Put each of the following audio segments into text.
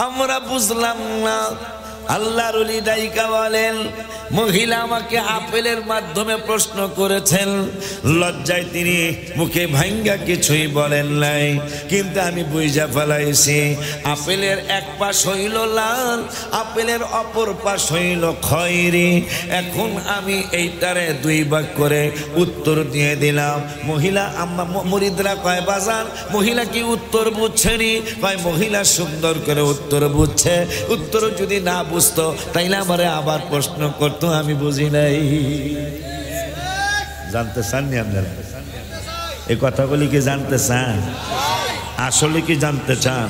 আমরা বুঝলাম না। আল্লাহর ওলি ডাইকা বলেন, মহিলা আমাকে আপেলের মাধ্যমে প্রশ্ন করেছেন, লজ্জায় তিনি মুখে ভাঙ্গা কিছুই বলেন নাই, কিন্তু আমি বুঝা ফেলাইছি আপেলের এক পাশ হইল লাল, আপেলের অপর পাশ হইল খয়েরি। এখন আমি এইটারে দুই ভাগ করে উত্তর দিয়ে দিলাম। মহিলা মুরিদরা কয় বাজান মহিলা কি উত্তর বুঝছেনি? কয় মহিলা সুন্দর করে উত্তর বুঝছে। উত্তর যদি না বুঝতো তাইলে আমারে আবার প্রশ্ন করতো, আমি বুঝি নাই। জানতে চাননি আপনারা? এই কথাগুলি কি জানতে চান? আসলে কি জানতে চান?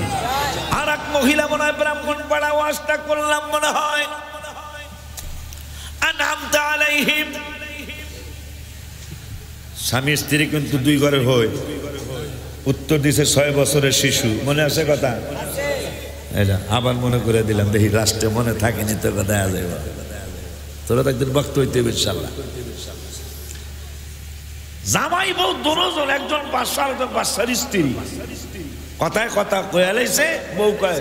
আর এক মহিলা মনে হয় ব্রাহ্মণ পাড়া ওয়াজটা করলাম মনে হয়, আনআমতা আলাইহিম। স্বামী স্ত্রী কিন্তু দুই ঘরের হয়। উত্তর দিছে 6 বছরের শিশু, মনে আছে কথা? আবার মনে করে দিলাম, দেখি রাষ্ট্রে মনে থাকেনি তোর কথা আজ। তোরা একদিন বক্ত হইতে হবে ইনশাআল্লাহ। জামাই বউ দুজন, একজন বাদশা একজন বাদশার স্ত্রী। কথায় কথা কয়ে লাইছে, বউ কয়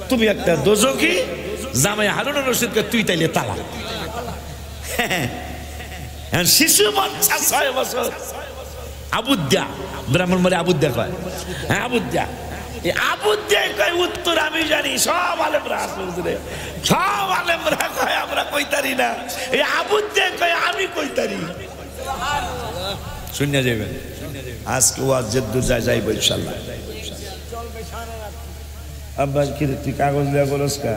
তুমি একটা দোজখী। জামাই হারুনুর রশিদকে তুই তাইলে তালা। শিশু বাচ্চা 6 বছর, আবুদ্দা, ব্রাহ্মণ মানে আবুদ্দা কয়। হ্যাঁ আবুদ্দা, আবুদ্দা কয় উত্তর আমি জানি। সব আলেমরা আসলে সব আলেমরা কয় আমরা কইতারি না, এই আবুদ্দা কয় আমি কইতারি। শুনিয়া যাবেন আজকে ওয়াজ যেদূর যায় যাইব ইনশাআল্লাহ। আব্বা কি তুই কাগজ দেয়া বলস কা?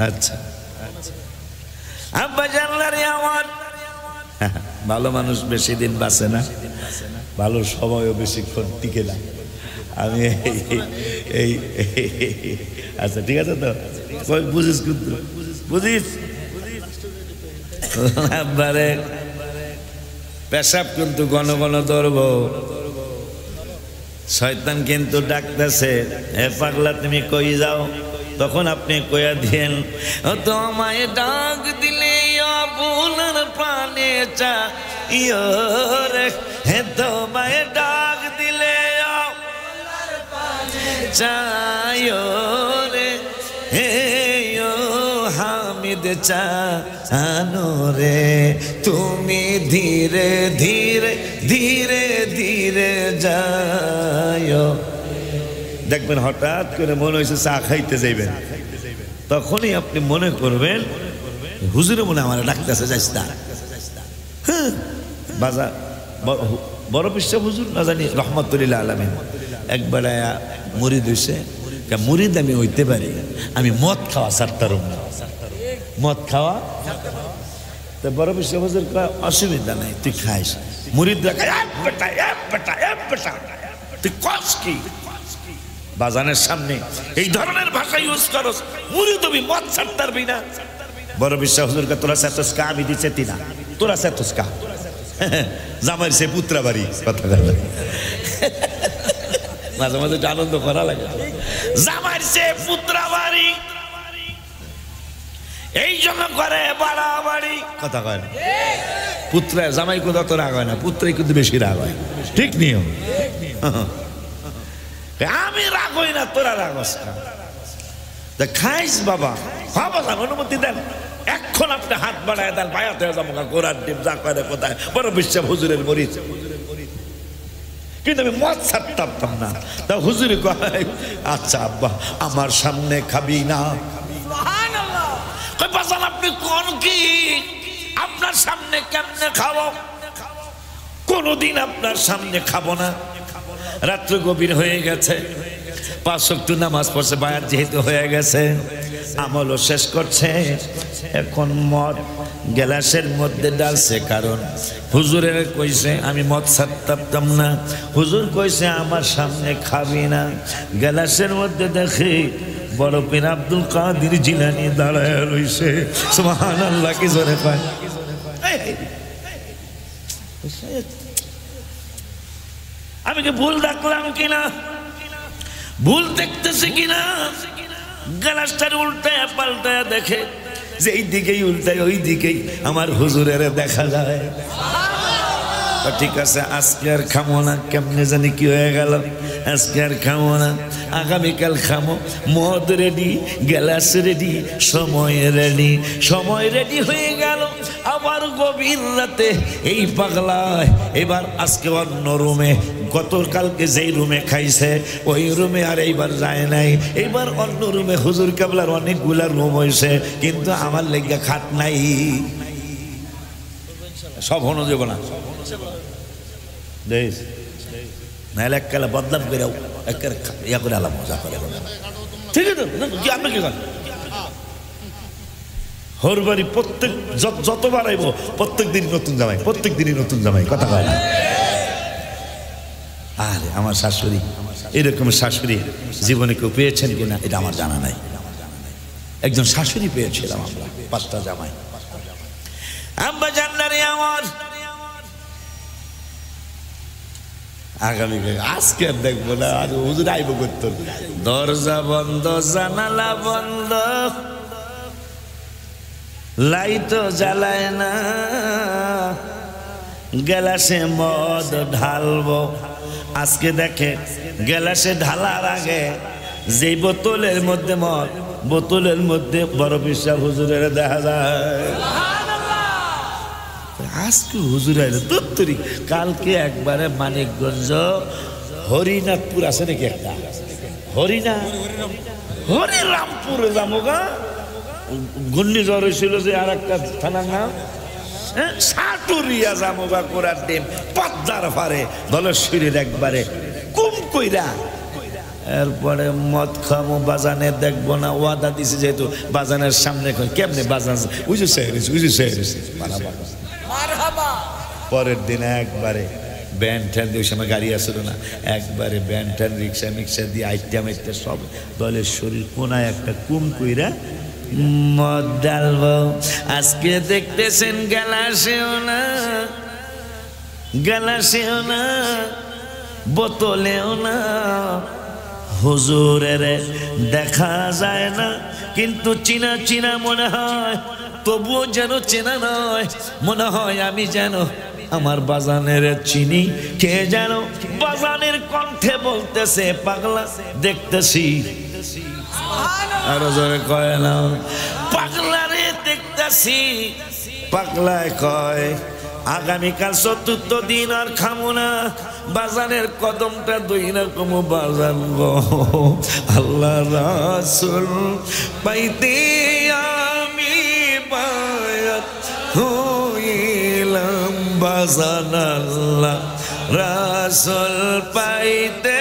আচ্ছা আব্বা জানলা রে আমার ভালো মানুষ বেশি দিন বাঁচে না, ভালো সময়ও বেশিক্ষণ টিকে না। আমি এই আচ্ছা ঠিক আছে তো, বুঝিস কিন্তু বুঝিস। আব্বারে পেশাব কিন্তু ঘন ঘন ধরব, শয়তান কিন্তু ডাকতেছে, হে পাগলা তুমি কই যাও? তখন আপনি কইয়া দিয়েন, তোমায় ডাক দিলে আপনার প্রাণে চাইরে, হে তোমায় ডাক দিলে চাইরে, হে হামিদ চানো রে, তুমি ধীরে ধীরে ধীরে ধীরে যাও। দেখবেন হঠাৎ করে মনে হয়েছে চা খাইতে যাইবেন, তখনই আপনি মনে করবেন হুজুরে মনে আমার ডাকতেছে, যাইস না। হ্যাঁ বাজার বড় পিসা হুজুর না জানি রহমতুল্লাহ আলামিন একবার মুরিদ হইছে। মুরিদ আমি হইতে পারি, আমি মদ খাওয়া ছাড়তাম না, মদ খাওয়া। তো বড় পিসা হুজুর কয় অসুবিধা নাই তুই খাইস। মুরিদরা তুই কস কি বাজানের সামনে এই ধরনের ভাষা ইউজ করস? মুরিদ তুমি মদ ছাড়তে পারবি না। বড় বিশ্বাস হুজুরকে তোরা সেতস্কা আমি দিচ্ছে তিনা, তোরা সেতস্কা জামাই সে পুত্রা বাড়ি কথা বলে মাঝে মাঝে আনন্দ করা লাগে। জামাই সে পুত্রা বাড়ি এই জন্য করে বাড়াবাড়ি কথা কয় না। পুত্র জামাই কোথাও তো রাগ হয় না, পুত্রই কিন্তু বেশি রাগ হয়। ঠিক নিয়ম। আমি রাগ হই না, তোরা রাগ হস না। খাইস বাবা, বাবা অনুমতি দেন, এখন আপনি হাত বাড়ায় দেন, বায়াতে যাবো গোড়ার ডিম যা করে কোথায় বড় বিশ্বাস হুজুরের মরিচ। কিন্তু আমি মদ ছাড়তাম না। তা হুজুরে কয় আচ্ছা আব্বা আমার সামনে খাবি না। আপনি কোন কি আপনার সামনে কেমনে খাবো? কোনদিন আপনার সামনে খাবো না। রাত্র গভীর হয়ে গেছে, 5 ওয়াক্ত নামাজ পড়ছে, বায়াত যেহেতু হয়ে গেছে, আমলও শেষ করছে, এখন মদ গ্লাসের মধ্যে ডালছে। কারণ হুজুরের কইছে আমি মদ ছাড়তাম না, হুজুর কইছে আমার সামনে খাবি না। গ্লাসের মধ্যে দেখি বড় পীর আব্দুল কাদের জিলানী দাঁড়ায় রইছে। সুবহানাল্লাহ কি জোরে পায়। আমি কি ভুল দেখলাম কিনা, ভুল দেখতেছি কিনা? গ্লাসটার উল্টায় পাল্টায় দেখে যে এই দিকেই উল্টায় ওই দিকেই আমার হুজুরের দেখা যায়। ঠিক আছে আজকে আর খামো না, কেমনে জানি কি হয়ে গেল। আজকে আর খামো না, আগামীকাল খামো। মদ রেডি, গ্লাস রেডি, সময় রেডি। সময় রেডি হয়ে গেল। আবার গভীর রাতে এই পাগলায় এবার আজকে অন্য রুমে, গতকালকে যেই রুমে খাইছে ওই রুমে আর এইবার যায় নাই, এইবার অন্য রুমে। হুজুর কেবলার অনেকগুলা রুম হয়েছে, কিন্তু আমার লেগে খাট নাই। সব হনো যাব না, নাহলে এককালে বদলাম করে ইয়া করে আলাম, মজা করে। ঠিক আছে কি আপনি কি করেন? হর বাড়ি প্রত্যেক যতবার আইব প্রত্যেক দিন নতুন জামাই, প্রত্যেক দিনই নতুন জামাই। কথা কয় না? আরে আমার শাশুড়ি, এরকম শাশুড়ি জীবনে কেউ পেয়েছেন কিনা এটা আমার জানা নাই। একজন শাশুড়ি পেয়েছিলাম আমরা, 5টা জামাই। আব্বা জান্নারে আমার আগামীকাল আজকে আর দেখবো না, আর হুজুর আইব করতো। দরজা বন্ধ, জানালা বন্ধ, লাইটও জ্বালায় না, গ্লাসে মদ ঢালবো। আজকে দেখে গ্লাসে ঢালার আগে যে বোতলের মধ্যে মদ, বোতলের মধ্যে বড় বিশ্বাস হুজুরের দেখা যায়। আজকে হুজুর আইলো তোত্তরি। কালকে একবারে মানিকগঞ্জ হরিনাথপুর আছে নাকি একটা, হরিরামপুরে যামোগা ঘূর্ণিঝড় হয়েছিল যে আর একটা থানার নাম সাটুরিয়া জামোগা কোরার ডিম পদ্মার ফারে দলের শরীর একবারে কুম কইরা। এরপরে মদ খামো, বাজানে দেখবো না, ওয়াদা দিছে যেহেতু বাজানের সামনে কেমনে বাজান উজু সেহরেছে। পরের দিন একবারে ব্যান ট্যান দিয়ে, ওই সময় গাড়ি আসলো না, একবারে ব্যান ট্যান রিক্সা মিক্সা দিয়ে আইটেম সব দলের শরীর কোনায় একটা কুম কইরা মদ ডালবো। আজকে দেখতেছেন গ্লাসেও না, বোতলেও না, হুজুরের দেখা যায় না, কিন্তু চিনা চিনা মনে হয়, তবুও যেন চেনা নয়। মনে হয় আমি যেন আমার বাজানের চিনি। কে যেন বাজানের কণ্ঠে বলতেছে, পাগলা দেখতেছি। আরো জোরে কয় না, পাগলারে দেখতেছি। পাগলায় কয় আগামীকাল 4th দিন আর খামো না, বাজানের কদমটা দুই রকম বাজান গো। আল্লাহ রাসূল পাইতে আমি বায়াত হইলাম, বাজান আল্লাহ রাসূল পাইতে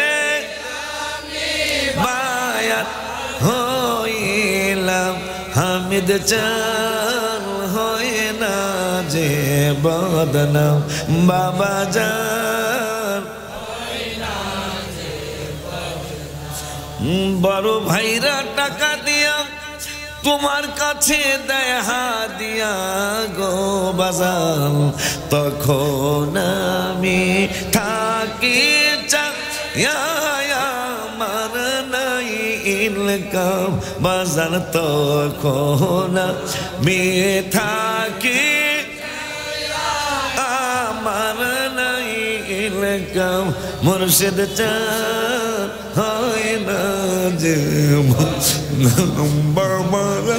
বায়াত হইলাম। হামিদ চান হয় না যে বদনাম, বাবা জান বড় ভাইরা টাকা দিয়া তোমার কাছে দেয় হাদিয়া গো বাজান। তখন আমি থাকি চাইয়া আমার নাই ইনকাম বাজান। তখন আমি থাকি আমার নাই ইনকাম, মুর্শিদ চান হয় না যে বাবা,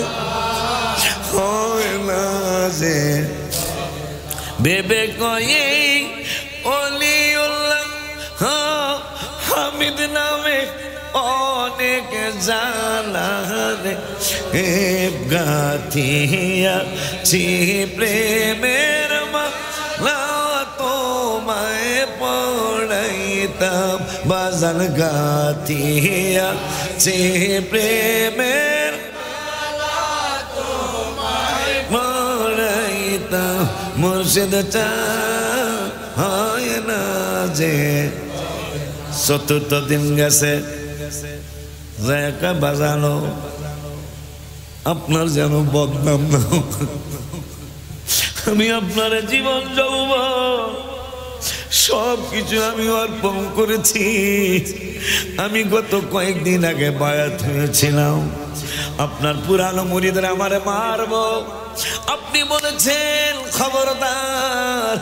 হয় না যে বেবে কয়ে অলিউল্লাহ হামিদ নামে অনেক জানারে গাথিয়া ছি প্রেমের মালা তোমায় পড়াইতাম বাজান। গাথিয়া ছি প্রেমের পড়াইতাম, মুর্শিদ চান হয় না যে। 4th দিন গেছে, বাজানো আপনার যেন বদনাম না। আমি আপনার জীবন যৌবন সব কিছু আমি অর্পণ করেছি। আমি গত কয়েকদিন আগে বায়াত হয়েছিলাম, আপনার পুরানো মুরিদরা আমারে মারবো। আপনি বলেছেন খবরদার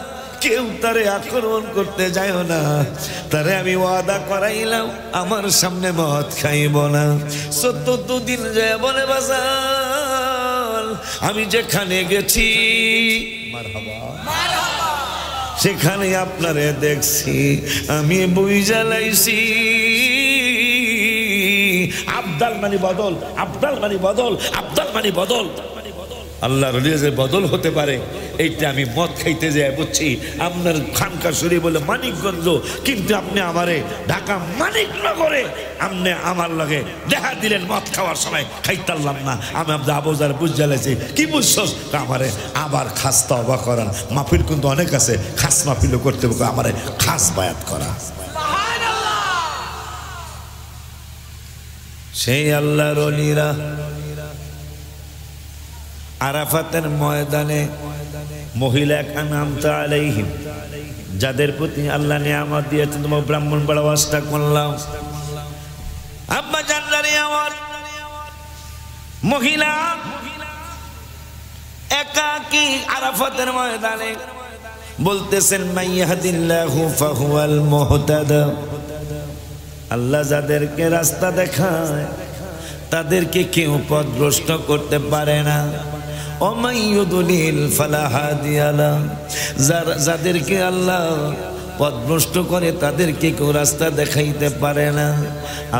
কেউ তারে আক্রমণ করতে যায়ও না, তারে আমি ওয়াদা করাইলাম আমার সামনে মদ খাইব না। 14 দিন যায় বলে বাজার আমি যেখানে গেছি সেখানে আপনারে দেখছি, আমি বই জ্বালাইছি। আব্দাল মানে বদল, আব্দাল মানে বদল, আব্দাল মানে বদল। আল্লাহর ওলিদের বদল হতে পারে এইটা আমি মদ খাইতে যাই বুঝছি। আপনার খানকা শরীফ বলে মানিকগঞ্জ, কিন্তু আপনি আমারে ঢাকা মানিকনগরে আপনি আমার লগে দেখা দিলেন মদ খাওয়ার সময় খাইতারলাম না। আমি আপনার আবুজার বুঝ জ্বালাইছি, কি বুঝছস? আমারে আবার খাস তওবা করা, মাহফিল কিন্তু অনেক আছে, খাস মাহফিলও করতে হবে, আমারে খাস বায়াত করা। সেই আল্লাহর ওলিরা আরাফাতের ময়দানে মহিলা আনআমতা আলাইহিম, যাদের প্রতি আল্লাহ নিয়ামত দিয়েছেন, তোমার ব্রাহ্মণ বড় ওয়াজটা করলাম। আব্বা জান্নারি আমার মহিলা একাকী আরাফাতের ময়দানে বলতেছেন মাইয়াহদিল্লাহু ফাহুয়াল মুহতাদা। আল্লাহ যাদেরকে রাস্তা দেখায় তাদেরকে কেউ পথভ্রষ্ট করতে পারে না। ওমাইয়ুদলিল ফালা হাদিয়া লাহু, যাদেরকে আল্লাহ পথভ্রষ্ট করে তাদেরকে কেউ রাস্তা দেখাইতে পারে না।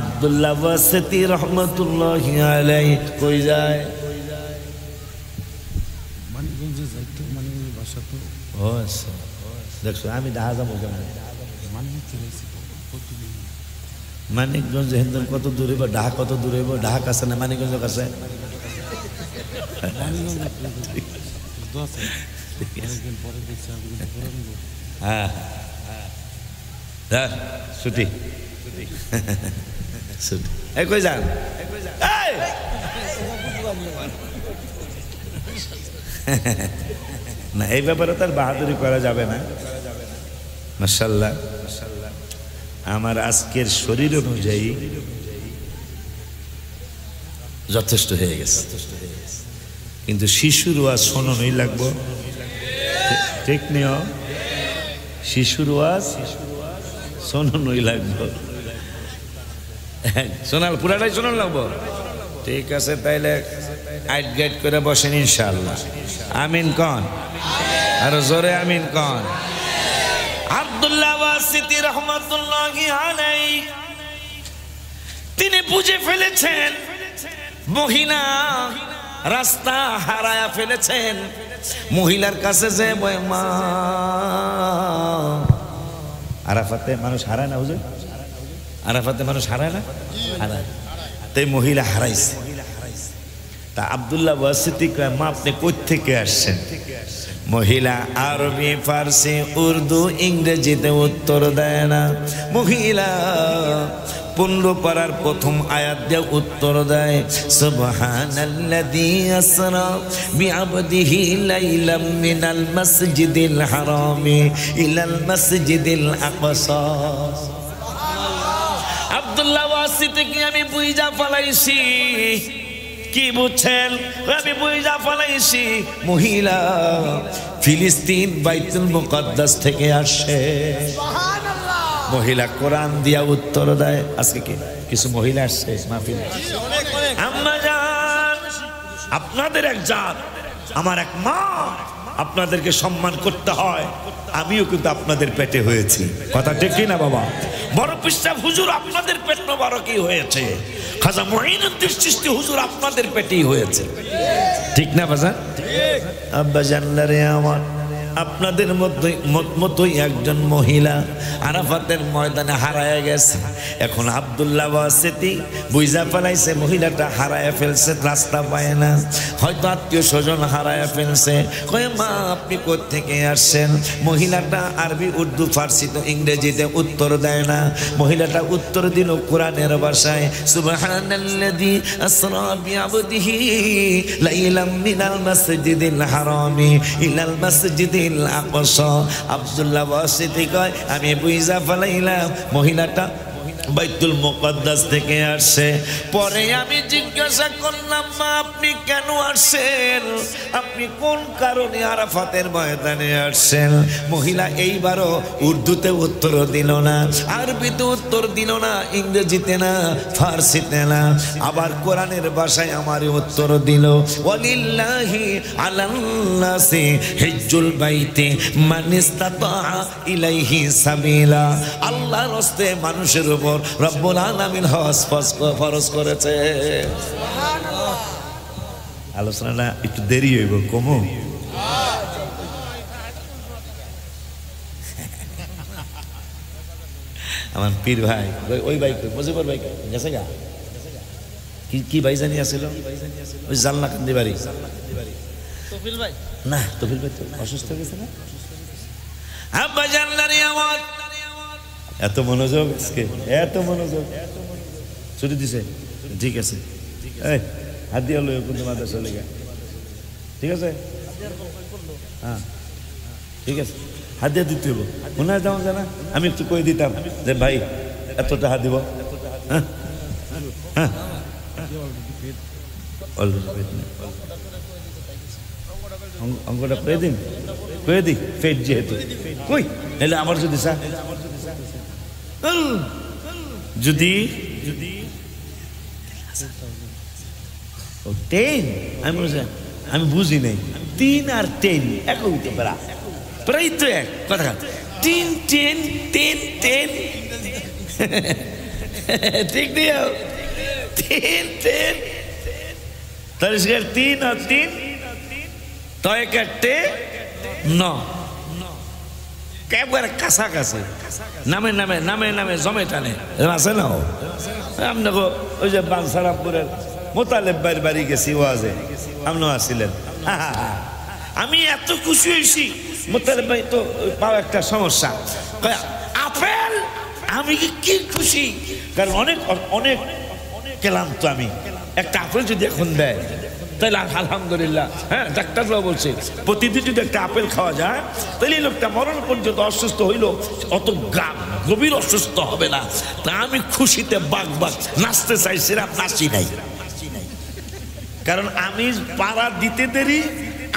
আব্দুল্লাহ ওয়াসিতি রহমাতুল্লাহি আলাইহি কই যায়? মানিকগঞ্জে যাইতো, মানিকগঞ্জের বাসা তো। ও আচ্ছা, দেখছো আমি ঢাকা যাবো কেমন? মানিকগঞ্জ হিন্দুর কত দূরে বা ঢাকা কত দূরে, ঢাকা কাছে না মানিকগঞ্জ কাছে? হ্যাঁ ছুটি ছুটি এই কই যান? না এই ব্যাপারে তার বাহাদুরি করা যাবে না। মাশাআল্লাহ, আমার আজকের শরীর অনুযায়ী যথেষ্ট হয়ে গেছে, কিন্তু শিশুর ওয়াজ শোনানোই লাগবো, ঠিক নিও? শিশুর ওয়াজ শোনানোই লাগবো, শোনাল পুরাটাই শোনান লাগবো। ঠিক আছে, তাইলে আইট গাইড করে বসেন ইনশাআল্লাহ। আমিন কন, আরো জোরে আমিন কন। আব্দুল্লাহ ওয়াসিতি রহমাতুল্লাহি আলাইহি তিনি বুঝে ফেলেছেন মহিলা রাস্তা হারায়া ফেলেছেন। মহিলার কাছে যে মা, আরাফাতে মানুষ হারায় না হুজুর? আরাফাতে মানুষ হারায় না? হারায়। তাই মহিলা হারাইছে। তা আব্দুল্লাহ ওয়াসিতি কয়, মা আপনি কই থেকে আসছেন? মহিলা আরবি, ফার্সি, উর্দু, ইংরেজিতে উত্তর দেয় না। মহিলা 15 পারার প্রথম আয়াত দিয়ে উত্তর দেয়, সুবহানাল্লাযী আসরা বিআবদিহি লাইলাম মিনাল মাসজিদিল হারামি ইলাল মাসজিদিল আকসা। আব্দুল্লাহ ওয়াসিতি কি আমি বুঝা ফলাইছি? কি বুঝছেন? আমি বুঝা ফলাইছি মহিলা ফিলিস্তিন বাইতুল মুকদ্দাস থেকে আসে। মহিলা কোরআন দিয়া উত্তর দেয়। আজকে কি কিছু মহিলা আসছে মাহফিলে? আম্মা জান, আপনাদের এক জাত, আমার এক মা, আপনাদেরকে সম্মান করতে হয়। আমিও কিন্তু আপনাদের পেটে হয়েছি, কথা ঠিক কি না বাবা? বড় পিসাব হুজুর আপনাদের পেট মোবারকই হয়েছে, খাজা মুঈনুদ্দিন চিশতি হুজুর আপনাদের পেটেই হয়েছে, ঠিক না বাজান? আব্বা জানলারে আমার, আপনাদের মতোই একজন মহিলা আরাফাতের ময়দানে হারায় গেছে। এখন আব্দুল্লাহ ওয়াসিতি বুঝা ফেলাইছে মহিলাটা হারায় ফেলছে, রাস্তা পায় না, হয়তো আত্মীয় স্বজন হারায় ফেলছে। কয় মা আপনি কোত্থেকে আসছেন? মহিলাটা আরবি, উর্দু, ফার্সি তো ইংরেজিতে উত্তর দেয় না। মহিলাটা উত্তর দিল কোরআনের ভাষায়, সুবহানাল্লাযী আসরা বিআবদিহি লাইলাম মিনাল মাসজিদিল হারামি ইলাল মাসজিদিল আকসা। আব্দুল্লাহ ওয়াসিতি কয় আমি বুঝা ফেলাইলাম মহিলাটা বাইতুল মুকদ্দাস থেকে আসছে। পরে আমি জিজ্ঞাসা করলাম, মা আপনি কেন আসছেন, আপনি কোন কারণে আরাফাতের ময়দানে আসছেন? মহিলা এইবারও উর্দুতে উত্তর দিল না, আরবিতে উত্তর দিল না, ইংরেজিতে না, ফার্সিতে না, আবার কোরআনের ভাষায় আমারই উত্তর দিল, ওয়ালিল্লাহি আলান্নাসি হিজ্জুল বাইতি মান ইসতাতা ইলাইহি সাবিলা। আল্লাহর রাস্তে মানুষের উপর রব্বুল আলামিন হজ ফরজ করেছে। সুবহানাল্লাহ। আলোচনাটা একটু দেরি হইব, কমো। আমার পীর ভাই, ওই ভাই মুজিবুর ভাই গেছে গা, কি ভাই জানি আসছিল, ওই জালনা কান্দি বাড়ি তফিল ভাই, না তফিল ভাই তো অসুস্থ হয়ে গেছে না। আব্বা জানলারি আমার এত মনোযোগ, এত মনোযোগ, ছুটি দিছে, ঠিক আছে, হাত দিয়ে হলো কিন্তু মাদ্রাসা লেগে, ঠিক আছে, হ্যাঁ ঠিক আছে, হাত দিয়ে দিতে হবো, মনে হয় তেমন জানা, আমি একটু কয়ে দিতাম যে ভাই এতটা হাত দিব, হ্যাঁ হ্যাঁ অঙ্কটা করে দিন, করে দিই ফেট যেহেতু, কই নাহলে আমার যদি যদি আমি বুঝি নাই, 3 আর 10 এক হইতে পারা, প্রায় তো এক কথা, 3 10 10 10 ঠিক দিও, 3 10 তাহলে 3 আর 3 তয় কাটতে 9, একেবারে কাছাকাছি, নামে নামে নামে নামে জমে টানে আছে না। আপনাকে ওই যে বানসারামপুরের মোতালেব ভাইয়ের বাড়ি গেছি ওয়াজে, আপনিও আসছিলেন, আমি এত খুশি হয়েছি। মোতালেব ভাই তো পাও একটা সমস্যা, আপেল, আমি কি খুশি, কারণ অনেক অনেক গেলাম তো আমি, একটা আপেল যদি এখন দেয় তাহলে আলহামদুলিল্লাহ, হ্যাঁ ডাক্তাররাও বলছে প্রতিদিন যদি একটা আপেল খাওয়া যায় তাহলে এই লোকটা মরণ পর্যন্ত অসুস্থ হইলো অত গভীর অসুস্থ হবে না। তা আমি খুশিতে বাগ বাগ নাচতে চাইছিলাম, নাচি নাই, কারণ আমি পাড়া দিতে দেরি,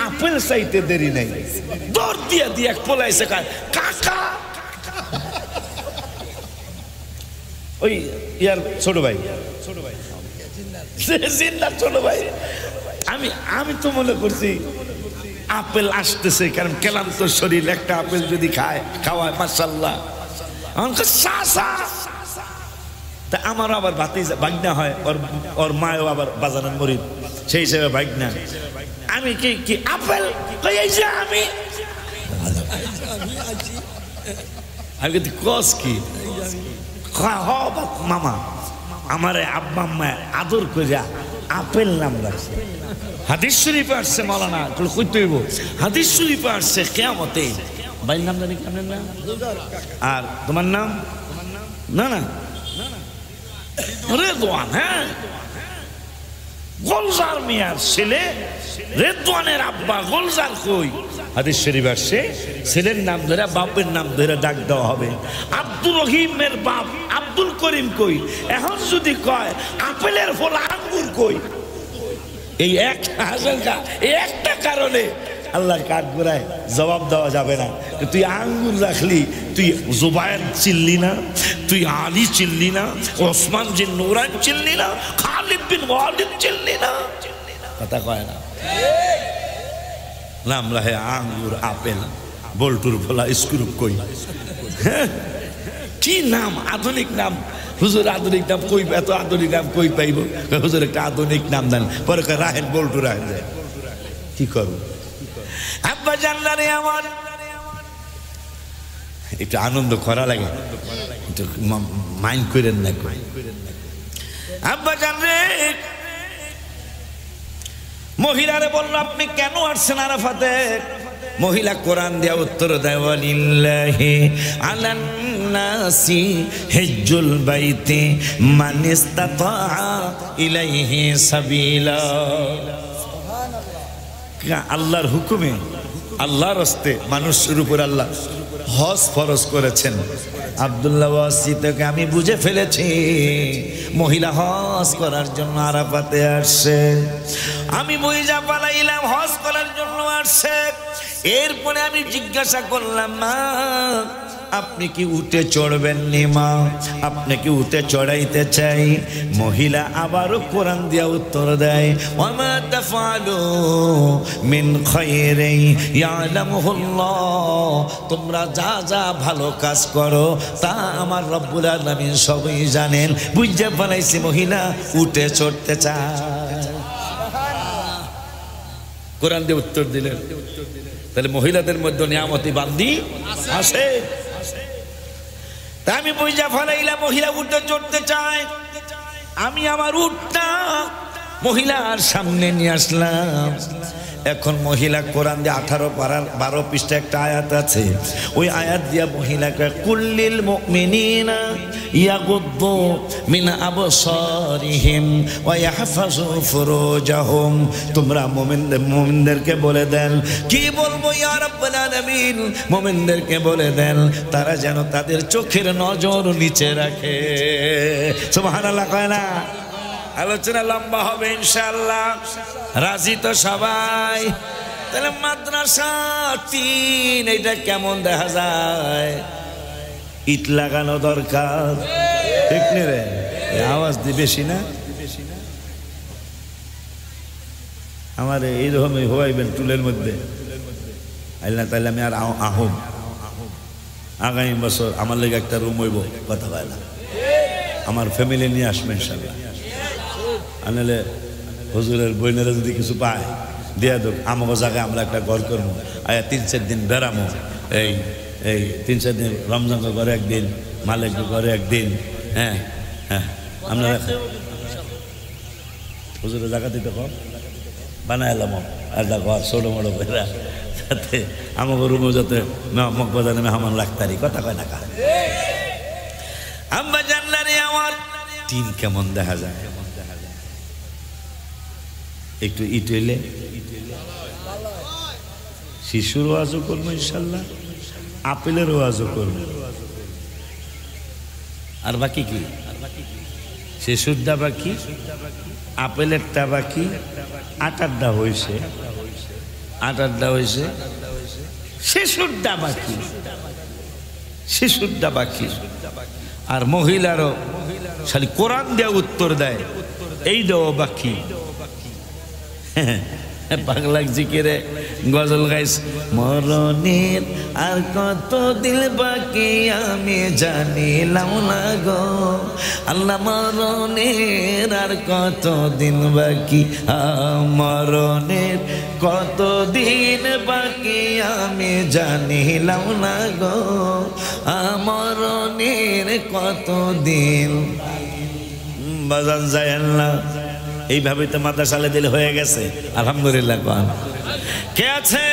আপেল চাইতে দেরি নাই, দৌড় দিয়ে দিয়ে এক পোলাইছে কাকা, ওই ইয়ার ছোট ভাই ছোট ভাই, আমি তো মনে করছি আপেল আসতেছে, কারণ ক্লান্ত শরীর, একটা আপেল যদি খাওয়ায় মাশাআল্লাহ, তা আমার আবার ভাগনা হয়, ওর মায়ও আবার বাজারের মরিদ, সেই হিসেবে ভাগনা, আমি কি আপেল আমি কিন্তু কস কি মামা আমারে আব্বা আম্মা আদর করিয়া আপেল নাম রাখছে। হাদিস শরীফে আসছে, মাওলানা কইতে হইব, হাদিস শরীফে আসছে কিয়ামতে ভাইয়ের নাম জানি কেমন নাম, আর তোমার নাম না না রেদওয়ান, হ্যাঁ গোলজার মিয়ার ছেলে রেদওয়ানের আব্বা গোলজার কই, হাদিস শরীফ আসছে ছেলের নাম ধরে বাপের নাম ধরে ডাক দেওয়া হবে। আব্দুর রহিমের বাপ আব্দুল করিম কই, এখন যদি কয় আপেলের ফল আঙ্গুর কই, এই একটা কারণে আল্লাহর কাঠ গোড়ায় জবাব দেওয়া যাবে না। তুই আঙ্গুর রাখলি, তুই জুবায়ের চিনলি না, তুই আলী চিনলি না, ওসমান বিন নুরান চিনলি না, খালিদ বিন ওয়ালিদ চিনলি না, কথা কয় না। নাম রাহে আঙ্গুর আপেল, বল্টুর ভোলা স্ক্রু কই, কি নাম, আধুনিক নাম, হুজুর আধুনিক নাম কই, এত আধুনিক নাম কই পাইব, হুজুর একটা আধুনিক নাম দেন, পরে রাহেন বল্টু রাহেন যায়, কি করব। আব্বা জানলারে আমার একটু আনন্দ করা লাগে, একটু মাইন্ড করেন না, আব্বা জানলে মহিলারে বলল আপনি কেন আসছেন আরাফাতে? মহিলা কোরআন দিয়া উত্তর দেয়, ওয়ালিল্লাহি আলান নাসি হিজ্জুল বাইতি মান ইসতাতা ইলাইহি সাবিলা। আল্লাহর হুকুমে, আল্লাহর রাস্তে মানুষের উপর আল্লাহ হজ ফরজ করেছেন। আব্দুল্লাহ ওয়াসি থেকে আমি বুঝে ফেলেছি মহিলা হজ করার জন্য আরাফাতে আসছে। আমি বুঝা পালাইলাম হজ করার জন্য আসছে। এরপরে আমি জিজ্ঞাসা করলাম, মা আপনি কি উঠে চড়বেন নি? মা আপনি কি উঠে চড়াইতে চাই? মহিলা আবারও কোরআন দিয়া উত্তর দেয়, ওয়ামা তাফআলু মিন খায়রিন ইয়ালামুহুল্লাহ, তোমরা যা যা ভালো কাজ করো তা আমার রব্বুল আলামিন সবই জানেন। বুঝতে পারাইছি মহিলা উঠে চড়তে চায়। কোরআন দিয়ে উত্তর দিলেন। তাহলে মহিলাদের মধ্যে নিয়ামতি বান্দি আছে। তা আমি বুঝা ফেলাইলাম মহিলা উঠে চড়তে চায়। আমি আমার উঠটা মহিলার সামনে নিয়ে আসলাম। এখন মহিলা কোরআন দিয়ে 18 পারার 12 পৃষ্ঠা একটা আয়াত আছে, ওই আয়াত দিয়া মহিলাকে কুল্লিল মুমিনিনা ইয়াগুদ্দু মিন আবসারিহিম ওয়া ইয়াহফাযু ফুরুজাহুম, তোমরা মুমিনদেরকে বলে দেন। কি বলবো ইয়া রাব্বুল আলামিন? মুমিনদেরকে বলে দেন তারা যেন তাদের চোখের নজর নিচে রাখে। সুবহানাল্লাহ কয় না? আলোচনা লম্বা হবে ইনশাআল্লাহ। রাজি তো সবাই? তাহলে মাদ্রাসা 3 এটা কেমন দেখা যায়? ইট লাগানো দরকার, ঠিক নি রে? আওয়াজ দি বেশি না? আমার এইরকমই হইবেন টুলের মধ্যে আইলা, তাইলে আমি আর আহম আগামী বছর আমার লেগে একটা রুম হইব, কথা বলে না, আমার ফ্যামিলি নিয়ে আসবে ইনশাআল্লাহ। আনলে হুজুরের বইনেরা যদি কিছু পায় দিয়া দোক, আমাকে জায়গায় আমরা একটা ঘর করবো, আয়া 3-4 দিন বেড়ামো। এই 3-4 দিন রমজান ঘরে একদিন, মালিক ঘরে একদিন। হ্যাঁ হ্যাঁ, আমরা হুজুরের জায়গা দিতে কম বানায় এলাম একটা ঘর ছোটো মোটো করে, যাতে আমাকে রুমও যাতে মকবাজারে মেহমান লাগতারি, কথা কয় না কা আম্মা জান্নারে আমার 3 কেমন দেখা যায়? একটু ইট হইলে শিশুর ওয়াজও করবো ইনশাল্লাহ, আপেলের ওয়াজও করবো। আর বাকি কি? শিশুরটা বাকি, আপেলেরটা বাকি, 8টা হয়েছে, 8টা হয়েছে, শিশুরটা বাকি, শিশুরটা বাকি। আর মহিলারও খালি কোরআন দেওয়া উত্তর দেয়, এইটাও বাকি। পাগলা জিকিরে গজল গাইস, মরণের আর কত দিল বাকি আমি জানিলাম না গো আল্লাহ, মরণের আর কত দিন বাকি, মরণের কত দিন বাকি আমি জানিলাম না গো, মরণের কত দিন বাজান যায় না। এইভাবে তো মাদ্রাসালে দিলে হয়ে গেছে আলহামদুলিল্লাহ। কোন কে আছে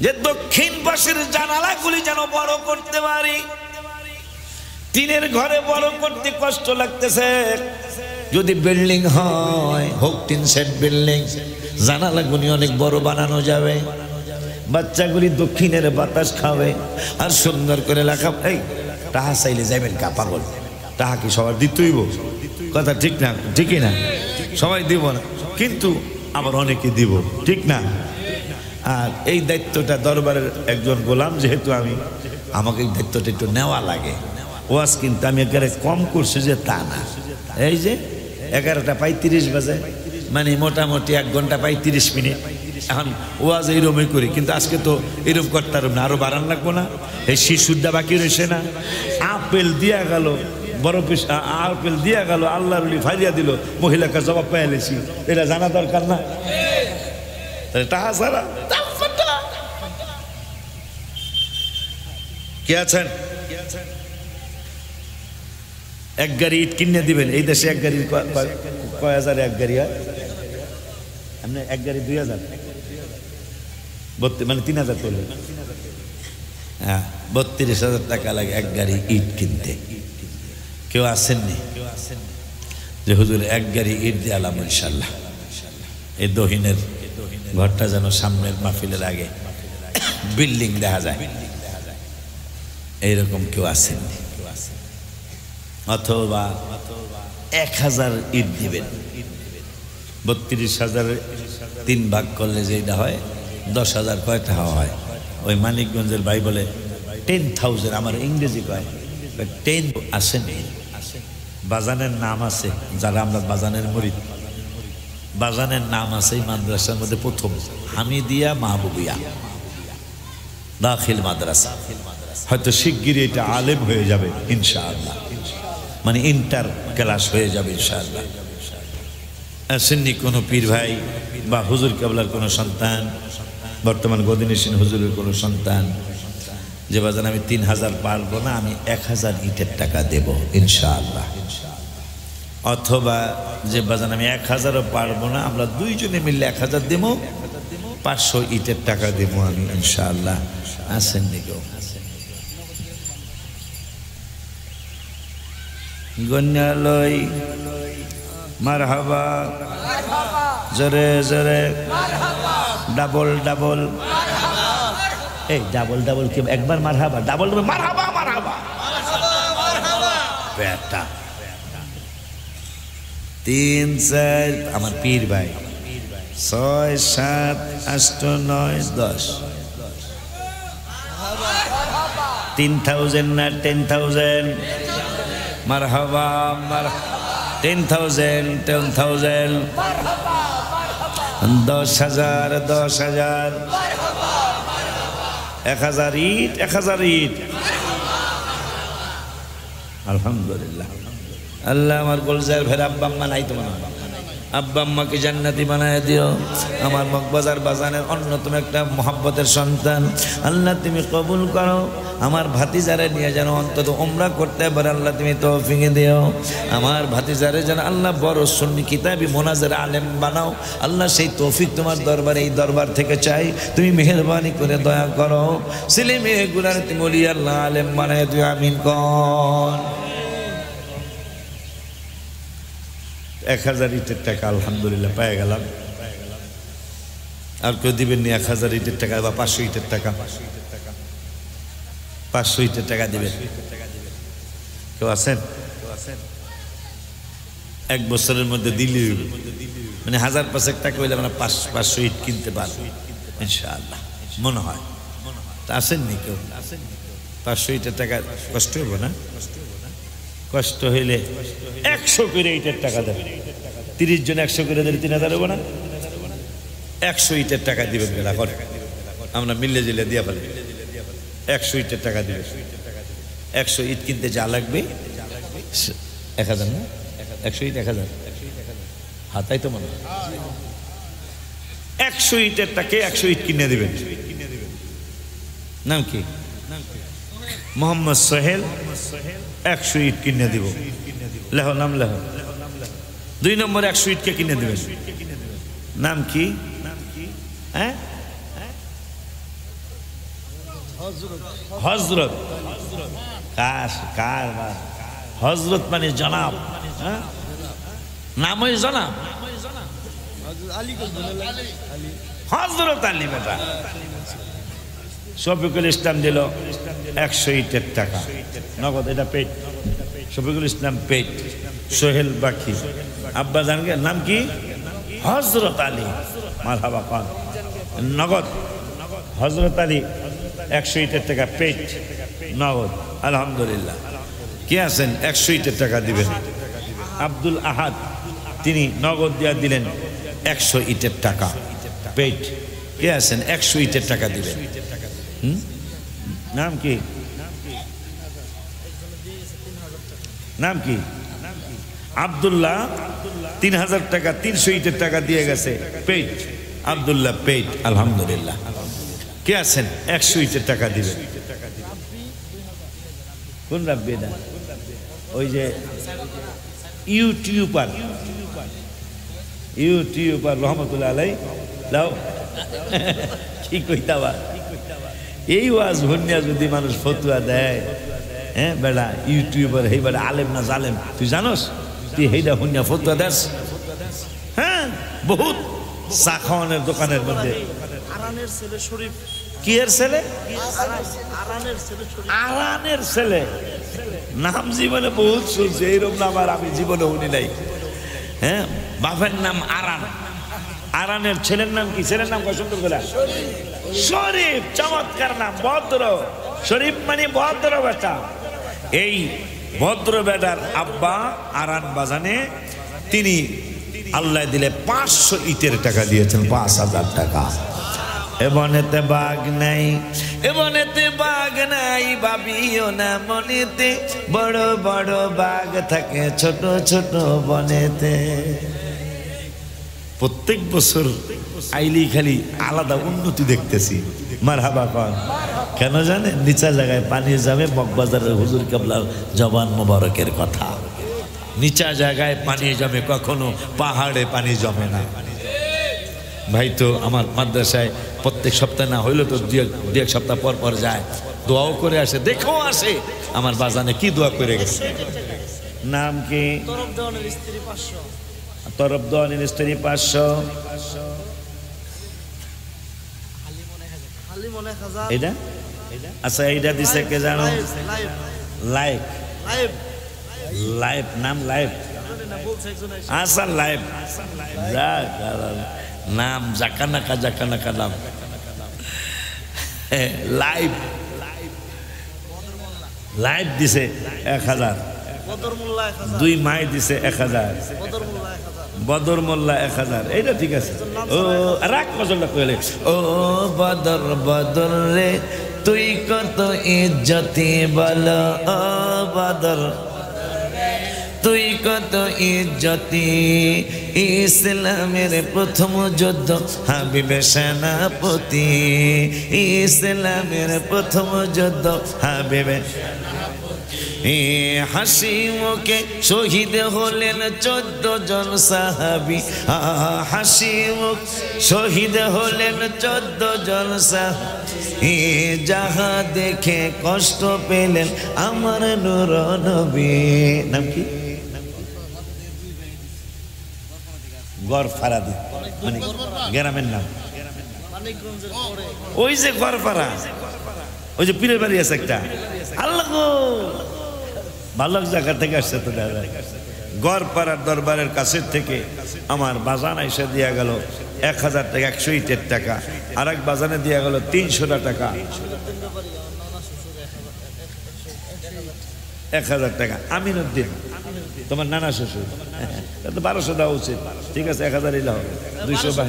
যে দক্ষিণ পাশের জানালাগুলি যেন বড় করতে পারি? টিনের ঘরে বড় করতে কষ্ট লাগতেছে। যদি বিল্ডিং হয়, হোক 3 সেট বিল্ডিং, জানালাগুলি অনেক বড় বানানো যাবে। বাচ্চাগুলি দক্ষিণের বাতাস খাবে আর সুন্দর করে লেখা। এই টাহা চাইলে যাবেন কা পাগল? টাহা কি সবার দিতেইব? কথা ঠিক না? ঠিকই না? সবাই দিব না, কিন্তু আবার অনেকে দিব, ঠিক না? আর এই দায়িত্বটা দরবারের একজন গোলাম যেহেতু আমি, আমাকে এই দায়িত্বটা একটু নেওয়া লাগে। ওয়াজ কিন্তু আমি একেবারে কম করছি যে তা না। এই যে 11টা 35 বাজে, মানে মোটামুটি 1 ঘন্টা 35 মিনিট। এখন ওয়াজ এইরকমই করি, কিন্তু আজকে তো এরকম করতে পারব না, আরো বাড়ান লাগবো না। এই শিশুরটা বাকি রয়েছে না, আপেল দিয়া গেল, বড় পিস আপেল দিয়া গেল, আল্লাহর ওলি ফাইরিয়া দিল, মহিলাকে জবাব পেয়ে এলেছি, এটা জানা দরকার না? টাহা সারা কে আছেন? 1 গাড়ি ইট কিনে দিবেন। এই দেশে 1 গাড়ি কয় হাজার? 1 গাড়ি হয় আপনি 1 গাড়ি 2000, মানে 3000 করলেন। হ্যাঁ, 32,000 টাকা লাগে 1 গাড়ি ইট কিনতে। কেউ আসেননি যে হুজুর 1 গাড়ি ইট দিলাম ইনশাল্লাহ? এই দহিনের ঘরটা যেন সামনের মাহফিলের আগে বিল্ডিং দেখা যায়। এইরকম কেউ আছেন? অথবা 1000 ইট দিবেন, 32,000 3 ভাগ করলে যেটা হয় 10,000 কয় টাকা হয়? ওই মানিকগঞ্জের ভাই বলে 10,000, আমার ইংরেজি কয় 10 আসেন। বাজানের নাম আছে, যারা আমরা বাজানের মুরিদ, বাজানের নাম আছে এই মাদ্রাসার মধ্যে প্রথম হামিদিয়া মাহবুবিয়া দাখিল মাদ্রাসা। হয়তো শিগগিরই এটা আলেম হয়ে যাবে ইনশাআল্লাহ, মানে ইন্টার ক্লাস হয়ে যাবে ইনশাআল্লাহ। আসেননি কোনো পীর ভাই বা হুজুর কেবলার কোনো সন্তান, বর্তমান গদিনিসীন হুজুরের কোনো সন্তান যে বাজান আমি 3000 পারবো না, আমি 1000 ইটের টাকা দেব ইনশাআল্লাহ। অথবা যে বাজান আমি 1000ও পারবো না, আমরা দুইজনে মিললে 1000 দেব, 500 ইটের টাকা দেব আমি ইনশাআল্লাহ। আসেননি কেউ? গন্যালয় মারহাবা, জোরে জোরে ডাবল ডাবল, এই ডাবল ডাবল কি একবার মারহাবা, ডাবল ডাবল মারহাবা মারহাবা বেটা। 3 4 আমার পীর ভাই, 6 7 8 9 10, 3000 না 10,000? মারহাবা মারহাবা। 10,000 10,000, 10,000 10,000, 1000 ইট 1000 ইট। আলহামদুলিল্লাহ। আল্লাহ আমার গোলজার ফের আব্বা আম্মা নাই তো মনে হয়, আব্বা আম্মাকে জান্নাতি বানায় দিও। আমার মগবাজার বাজানের অন্যতম একটা মোহাব্বতের সন্তান, আল্লাহ তুমি কবুল করো। আমার ভাতিজারে নিয়ে যেন অন্তত উমরা করতে পারে আল্লাহ তুমি তৌফিক দিও। আমার ভাতিজারে যেন আল্লাহ বড় সুন্নি কিতাবি মোনাজার আলেম বানাও আল্লাহ, সেই তৌফিক তোমার দরবারে, এই দরবার থেকে চাই। তুমি মেহেরবানি করে দয়া করো, ছেলে মেয়েগুলার তুমি বলি আল্লাহ আলেম বানায় দিও, আমিন কর। 1000 ইটের টাকা আলহামদুলিল্লাহ পেয়ে গেলাম। আর কেউ দিবেন নি 1000 ইটের টাকা বা 500 ইটের টাকা? 500 ইটের টাকা দিবেন কেউ আছেন? 1 বছরের মধ্যে দিলে মানে 1000 টাকা হইলে আমরা 500 ইট কিনতে পারবো ইনশাআল্লাহ মনে হয়। তা আসেননি কেউ? 500 ইটের টাকা কষ্ট হবে না? কষ্ট হইলে 100 করে ইটের টাকা দেবে। 30 জন 100 করে দিলে 3000 হবে না? 100 ইটের টাকা দিবেন বেলা করে, আমরা মিললে জিলে দিয়া ফেলি। 100 ইটের টাকা দিবে। 100 ইট কিনতে যা লাগবে 1000 না? 100 ইট 1000 হাতাই তো মনে হয়। 100 ইটের টাকা 100 ইট কিনে দিবেন। নাম কি? মোহাম্মদ সোহেল। 100 ইট কিনে দিব। লেখো নাম লেখো। 2 নম্বরে 100 ইটকে কিনে দিবেন। নাম কি? হ্যাঁ হজরত। কার হজরত মানে জনাব, নাম ওই জনাব হজরত আলী বেটা। শফিকুল ইসলাম দিল 100 ইটের টাকা নগদ, এটা পেট। শফিকুল ইসলাম পেট, সোহেল বাকি। আব্বা জানকে নাম কি? হজরত আলী। মারহাবা পান নগদ। হজরত আলী 100 ইটের টাকা পেট নগদ। আলহামদুলিল্লাহ। কে আছেন 100 ইটের টাকা দিবেন? আব্দুল আহাদ, তিনি নগদ দিয়া দিলেন 100 ইটের টাকা পেট। কে আছেন 100 ইটের টাকা দিবেন? নাম কি? নাম কি? আব্দুল্লাহ। 3000 টাকা 300 ইটের টাকা দিয়ে গেছে পেট। আব্দুল্লাহ পেট। আলহামদুলিল্লাহ। কে আছেন 100 ইটের টাকা দিবেন? কোন রাব্বি না? ওই যে ইউটিউবার রহমতুল্লাহ আলাই লাও কি কইতাবা। এই ওয়াজ ভন্যা যদি মানুষ ফতুয়া দেয়, হ্যাঁ বেড়া ইউটিউবার হেই বেড়া আলেম না জালেম তুই জানোস? তুই হেইটা ভন্যা ফতুয়া দেস? হ্যাঁ বহুত চা খাওয়ানোর দোকানের মধ্যে কি এর ছেলে? আরানের ছেলে। নাম জীবনে বহুত শুনছি, এইরকম নাম আর আমি জীবনে শুনি নাই। হ্যাঁ, বাপের নাম আরান, আরানের ছেলের নাম কি? ছেলের নাম কয় সুন্দর করে? শরীফ। চমৎকার নাম, ভদ্র। শরীফ মানে ভদ্র বেটা। এই ভদ্র বেটার আব্বা আরান বাজানে তিনি আল্লাহ দিলে 500 ইটের টাকা দিয়েছেন, 5000 টাকা। এবনেতে বাঘ নাই, এবনেতে বাঘ নাই, ভাবিও না মনেতে, বড় বড় বাঘ থাকে ছোট ছোট বনেতে। প্রত্যেক বছর আইলি খালি আলাদা উন্নতি দেখতেছি। মারহাবা কন। কেন জানেন? নিচা জায়গায় পানি যাবে, মগবাজারের হুজুর কেবলার জবান মোবারকের কথা। নিচা জায়গায় পানি জমে, কখনো পাহাড়ে পানি জমে না। ভাই তো আমার মাদ্রাসায় প্রত্যেক সপ্তাহে না হইলো তো দু এক সপ্তাহ পর পর যায়, দোয়াও করে আসে, দেখেও আসে আমার বাজানে কি দোয়া করে গেছে। নাম কি? তরফ দেওয়ানের স্ত্রী 500। এটা আচ্ছা, এইটা দিছে কে জানো? লাইফ। লাইফ নাম লাইফ। আচ্ছা লাইফ, নাম জাকানাকা জাকানাকা নাম লাইফ। লাইফ দিছে 1000। দুই মাই দিছে 1000। বদর মোল্লা 1000। এইটা ঠিক আছে। ও রাখ মজলটা কইলে, ও বদর বদর রে তুই কত ইজ্জতি বল, ও বদর তুই কত ইজ্জতি, ইসলামের প্রথম যুদ্ধ হাবিবে সেনাপতি, ইসলামের প্রথম যুদ্ধ হাবিবে। হাসি মুখে শহীদ হলেন 14 জন সাহাবী, হাসি মুখ শহীদ হলেন 14 জন সাহাবী, যাহা দেখে কষ্ট পেলেন আমার নূর নবী। নাম কি? গড়ফারাদি, মানে গ্রামের নাম। ওই যে গড়পাড়া, ওই যে পীরের বাড়ি আছে একটা। আল্লাহ গো, ভালো জায়গা থেকে আসছে তো দাদা। গড়পাড়ার দরবারের কাছের থেকে আমার বাজান এসে দিয়া গেল 1000 টাকা, 100 ইটের টাকা। আর এক বাজানে দিয়া গেল 300 টাকা, 1000 টাকা। আমিনুদ্দিন তোমার নানা শ্বশুর, 1200 দেওয়া উচিত। ঠিক আছে, 1000 ইলা হবে, 200।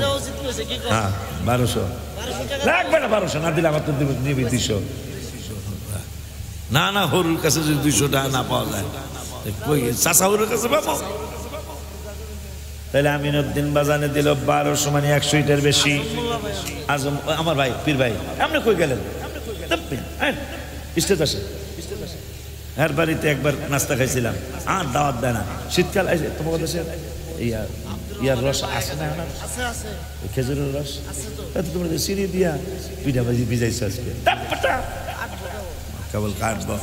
হ্যাঁ 1200 লাগবে না, 1200 না দিলে আমার তো নিবি 200। না না, হরুর কাছে যদি 200 টাকা না পাওয়া যায়, চাষা হরুর কাছে পাবো। তাহলে আমিনুদ্দিন বাজানে দিল 1200, মানে 100 ইটের বেশি। আজম আমার ভাই, পীর ভাই, আপনি কই গেলেন? স্টেজ আসে, এর বাড়িতে একবার নাস্তা খাইছিলাম, আর দাওয়াত দেয় না। শীতকাল আসে, তোমার কাছে ইয়ার রস আছে না? খেজুরের রস তোমরা সিঁড়ি দিয়া পিঠা ভাজি ভিজাইছো আজকে, কেবল কাটবো।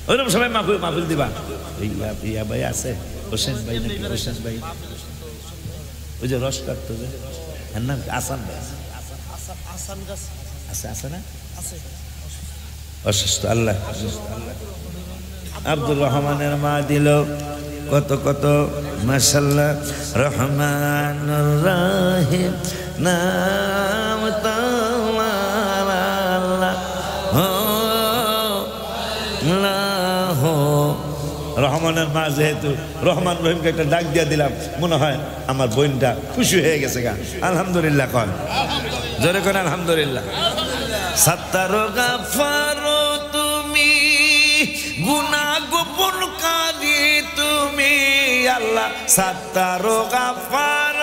ওইরকম সবাই মাহফিল দিবা। ইয়া ভাই আছে, হোসেন ভাই নাকি? হোসেন ভাই ওই যে রস কাটতো, যে এর নাম আসান ভাই। আছে আছে না? অসুস্থ, আল্লাহ। আব্দুর রহমানের মা দিল কত কত, মাশাআল্লাহ। রহমানুর রহিম নাম তোমার আল্লাহ, রহমানের মা যেহেতু, রহমান রহিমকে একটা ডাক দিয়ে দিলাম, মনে হয় আমার বোনটা খুশি হয়ে গেছে। গা আলহামদুলিল্লাহ কন, জোরে কন আলহামদুলিল্লাহ। সাত্তার গাফার তুমি, গুনাহ গোপনকারী তুমি আল্লাহ। সাত্তার গাফার,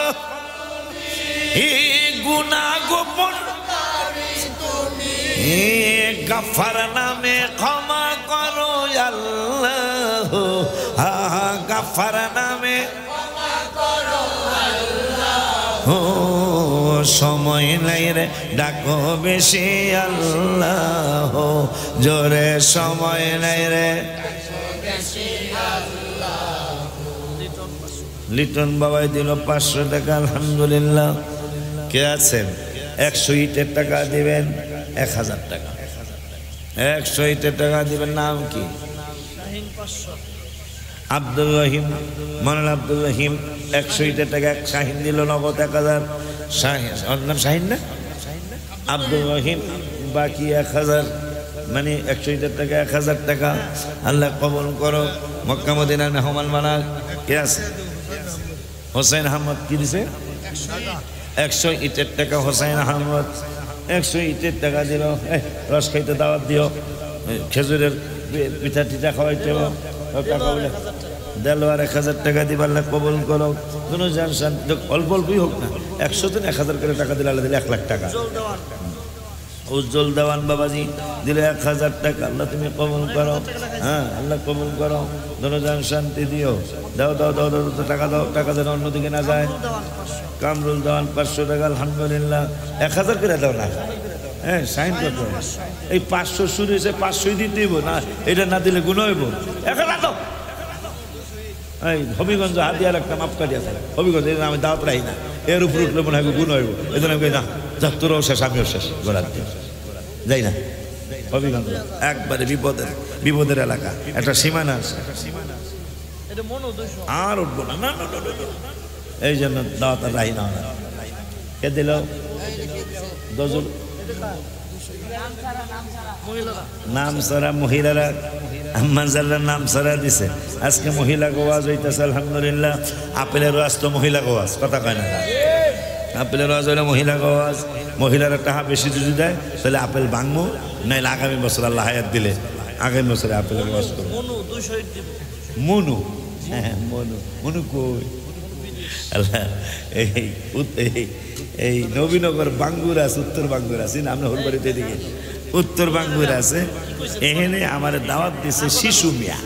গুনাহ গোপনকারী তুমি, গাফার নামে ক্ষমা করো আল্লাহ, গাফার নামে ক্ষমা করো আল্লাহ। সময় নাই রে ডাকো বেশি আল্লাহ, জোরে সময় নাই রে। লিটন বাবাই দিল 500 টাকা, আলহামদুলিল্লাহ। কে আছেন 100 ইটের টাকা দিবেন? 1000 টাকা। 100 ইটের টাকা দিবেন। নাম কি? আব্দুল রহিম, মনাল আব্দুল রহিম। 100 ইটের টাকা শাহিন দিল নগদ 1000। শাহিন, ওর নাম শাহিন না? আব্দুল রহিম বাকি 1000, মানে 100 ইটের টাকা 1000 টাকা। আল্লাহ কবুল করো। মক্কা মদিনার মেহমান বানা কে আছে? হোসেন আহমদ কি দিছে? 100 ইটের টাকা হোসেন আহমদ। 100 ইটের টাকা দিল। রস খাইতে দাওয়াত দিও, খেজুরের পিঠা টিঠা খাওয়াইতে দেলোয়ার 1000 টাকা দিবা। আল্লাহ কবুল করো। কোনো জান অল্প অল্পই হোক না, 100 দিন 1000 করে টাকা দিলে আল্লাহ দিলে 1 লাখ টাকা। উজ্জ্বল দেওয়ান বাবাজি দিলে 1000 টাকা। আল্লাহ তুমি কবুল করো। হ্যাঁ, আল্লাহ কবুল করো। দনজান শান্তি দিও। দাও দাও দাও দাও টাকা দাও, টাকা যেন অন্যদিকে না যায়। কামরুল দেওয়ান 500 টাকা। আলহামদুলিল্লাহ। 1000 করে দাও না। হ্যাঁ, সাইন কত? এই 500 শুরু হয়েছে, 500 দিতে হইব না, এটা না দিলে গুণ হইব। 1000 দাও। এই হবিগঞ্জ হাতিয়ার একটা মাপকাঠি আছে, হবিগঞ্জ এই আমি দাওয়াত রাখি না, এর উপর উঠলে মনে হয় গুণ হইব। এই জন্য আমি না, যাক তোরাও শেষ আমিও শেষ, গোড়ার দিন যাই না। হবিগঞ্জ একবারে বিপদের এলাকা, একটা সীমানা আছে, আর উঠবো না। না না না, এই জন্য দাওয়াত রাখি না। কে দিল? দজুল নাম সারা মহিলারা, আম্মাজাররা নাম সারা দিছে। আজকে মহিলা গোয়াজ হইতেছে আলহামদুলিল্লাহ। আপেলের রস তো মহিলা গোয়াজ, কথা কয় না? আপেলের রস হইলে মহিলা গোয়াজ। মহিলারা টাকা বেশি যদি দেয় তাহলে আপেল ভাঙবো, নাইলে আগামী বছর আল্লাহ হায়াত দিলে আগামী বছরে আপেলের রস করবো। মনু, হ্যাঁ মনু, মনু কই? আল্লাহ এই নবীনগর বাঙ্গুর আছে, উত্তর বাঙ্গুর আছে না, আমরা হলবাড়িতে দিকে উত্তর বাঙ্গুর আছে। এখানে আমার দাওয়াত দিছে শিশু মিয়া।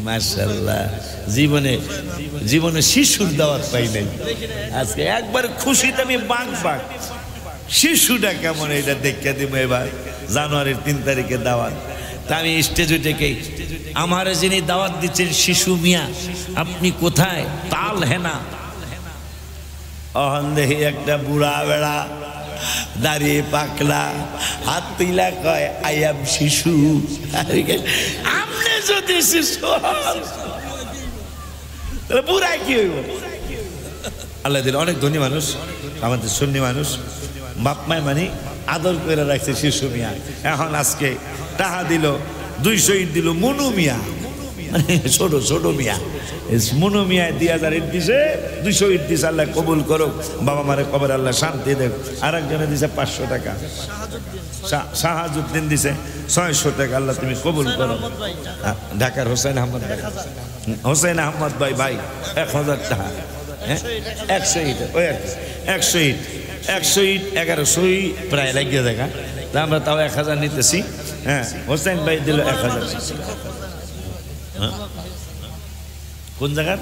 মাশাআল্লাহ, জীবনে শিশুর দাওয়াত পাই নাই। আজকে একবার খুশিতে আমি বাঘ শিশুটা কেমন এটা দেখে দিব। এবার জানুয়ারির 3 তারিখে দাওয়াত। তা আমি স্টেজ থেকে আমার যিনি দাওয়াত দিচ্ছেন শিশু মিয়া, আপনি কোথায়? তাল হেনা। অহন দেখি একটা বুড়া বেড়া দাঁড়িয়ে পাকলা, হাত তুইলা কয় আই এম শিশু। আমনে যদি শিশু তাহলে বুড়া কি হইব? আল্লাহ দিল অনেক ধনী মানুষ, আমাদের সুন্নি মানুষ, বাপ মায় মানে আদর করে রাখছে শিশু মিয়া। এখন আজকে টাকা দিল 200 ইট দিল মনু মিয়া, মানে ছোট মিয়া। মনু মিয়া 2000 ইট দিছে, 200 ইট দিছে। আল্লাহ কবুল করো, বাবা মারে কবর আল্লাহ শান্তি দেখ। আর একজনে দিছে 500 টাকা, শাহাজুদ্দিন দিছে 600 টাকা। আল্লাহ তুমি কবুল করো। ঢাকার হোসেন আহমদ ভাই, হোসেন আহমদ ভাই 1000 টাকা। 100 ইট, ওই 100 ইট 1100 প্রায় লাগিয়ে দেখা। তা আমরা তাও 1000 নিতেছি। হ্যাঁ, হোসেন ভাই দিল 1000। কোন জায়গার?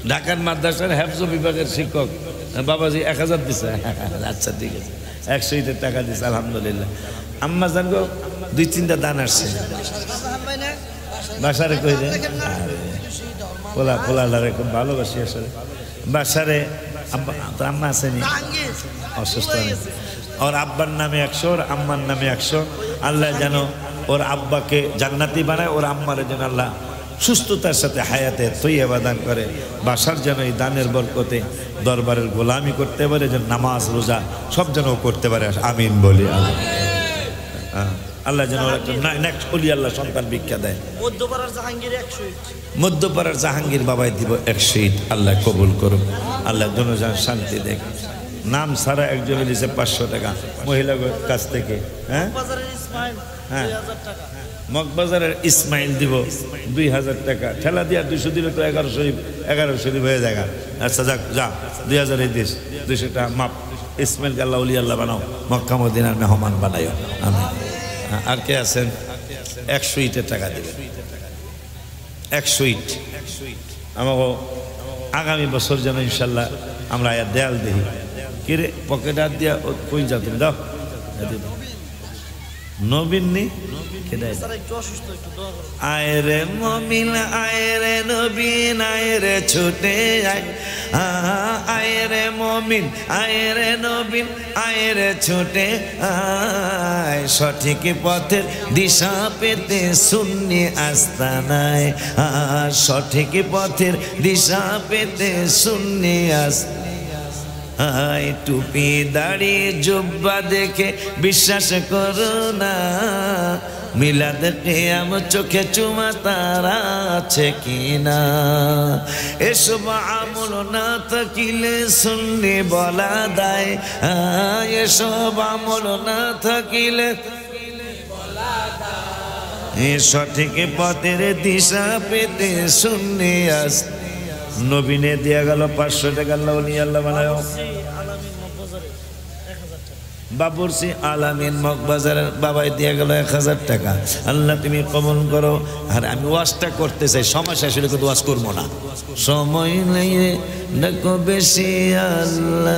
ঢাকার মাদ্রাসার হেফজ বিভাগের শিক্ষক বাবাজি 1000 দিছে। আচ্ছা ঠিক আছে, 100 ইটের টাকা দিছে আলহামদুলিল্লাহ। আম্মা জান গো 2-3টা দান আসছে। বাসারে কই দেন, পোলারে খুব ভালোবাসি আসলে। বাসারে আম্মা আসেনি, অসুস্থ। ওর আব্বার নামে 100, ওর আম্মার নামে 100। আল্লাহ যেন ওর আব্বাকে জান্নাতি বানায়, ওর আম্মারে যেন আল্লাহ সুস্থতার সাথে হায়াতে তৈয়বা দান করে। বাসার যেন এই দানের বরকতে দরবারের গোলামি করতে পারে, যেন নামাজ রোজা সব যেন করতে পারে। আমিন বলি। আল্লাহ যেন নেক্সট বলি আল্লাহ সন্তান ভিক্ষা দেয়। মধ্যপাড়ার জাহাঙ্গীর বাবাই দিব 100 ইট। আল্লাহ কবুল করুন, আল্লাহ জনজান শান্তি দেখ। নাম সারা একজনে দিয়েছে 500 টাকা মহিলার কাছ থেকে। হ্যাঁ হ্যাঁ, মগবাজারের ইসমাইল দিব 2000 টাকা। ঠেলা দিয়া 200 দিলে তো 1100 হয়ে যায়। আচ্ছা যাক, যা 2000 দিস, 200 টাকা মাপ। ইসমাইলকে আল্লাহ উলি আল্লাহ বানাও, মক্কা মদিনার মেহমান বানাইও। আমিন। আর কে আছেন? 100 ইটের টাকা দিবেন। 100 ইট আমাকে আগামী বছর যেন ইনশাল্লাহ আমরা দেয়াল দেখি। কিরে পকেট হাত দিয়া কই যাও তুমি? দাও নবীন নি আয়রে মমিন আয়রে নবীন আয়রে ছুটে আয় আয়রে মমিন আয়রে নবীন আয়রে ছুটে আয় সঠিক পথের দিশা পেতে সুন্নি আস্তানায় সঠিক পথের দিশা পেতে সুন্নি আস্তানায় টুপি দাড়ি জুব্বা দেখে বিশ্বাস করো না মিলাদ কিয়াম চোখে চুমা তারা আছে কিনা এসব আমল না থাকিলে সুন্নি বলা দায় এসব আমল না থাকিলে সঠিক পথের দিশা পেতে সুন্নি নবীনে দিয়া গেল 500 টাকা আল্লাহ বানায় বাবুরসি আলামিন মগবাজারের বাবাই দিয়ে গেল 1000 টাকা আল্লাহ তুমি কবুল করো আর আমি ওয়াজটা করতে চাই সময় শেষ হলে কিন্তু ওয়াজ করবো না সময় নেই দেখো বেশি আল্লাহ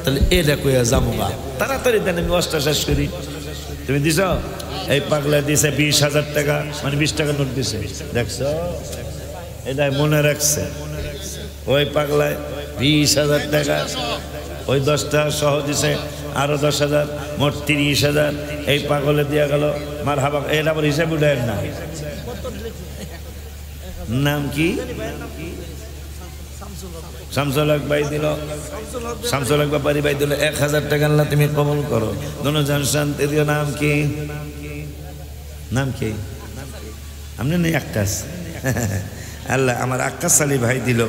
তাহলে এটা কইয়া যাবো গা তাড়াতাড়ি দেন আমি ওয়াজটা শেষ করি তুমি দিছ এই পাগলা দিছে 20,000 টাকা মানে 20 টাকা নোট দিছে দেখছো এটা মনে রাখছে ওই পাগলায় 20,000 টাকা ওই 10টা সহ দিছে আরো 10,000 মোট 30,000 এই পাগলে দিয়া গেল মারহাবা এটা আবার হিসাব উঠে না নাম কি শামসুল হক ভাই দিল শামসুল হক ব্যাপারী ভাই দিল 1000 টাকা আল্লাহ তুমি কবুল করো দনজান শান্তি দিও নাম কি আপনি নেই আক্কাস আল্লাহ আমার আক্কাস আলী ভাই দিল